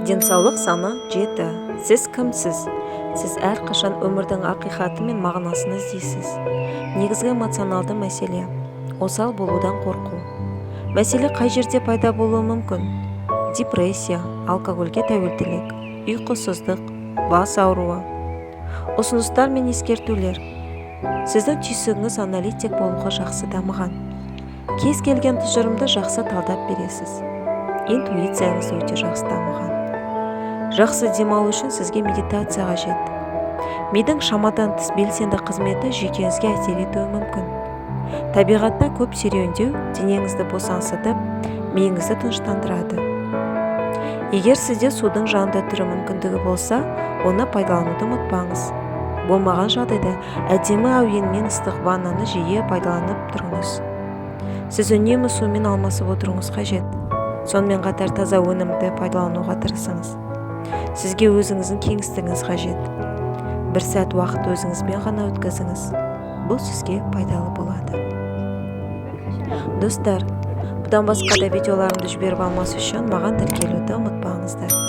Денсаулық саны 7. Сіз кімсіз? Сіз әрқашан өмірдің ақиқаты мен мағынасын іздейсіз. Негізгі эмоционалды мәселе осал болудан қорқу. Мәселе қай жерде пайда болуы мүмкін? Депрессия, алкогольге тәуелділік, ұйқысыздық, бас ауруы. Ұсыныстар мен ескертулер. Сіздің түйсігіңіз аналитик болуға жақсы дамыған. Кез келген тұжырымды жақсы талдап бересіз. Интуицияңыз өте жақсы дамыған. Жақсы демалу үшін сізге медитация қажет. Мидың шамадан тыс белсенді қызметі жүйкеңізге әсер етуі мүмкін. Табиғатта көп серуендеу денеңізді босаңсытып, миыңызды тыныштандырады. Егер сізде судың жанында тұру мүмкіндігі болса, оны пайдалануды ұмытпаңыз. Болмаған жағдайда әдемі әуенмен ыстық ваннаны жиі пайдаланып тұрыңыз. Сіз үнемі сумен алмасып отыруыңыз қажет. Сонымен қатар таза өнімді пайдалануға тырысыңыз. Сізге өзіңіздің кеңістігіңіз қажет. Бір сәт уақыт өзіңізбен ғана өткізіңіз. Бұл сізге пайдалы болады. Достар, бұдан басқа да видеоларымды жіберіп алмас үшін маған тіркелуді ұмытпаңыздар.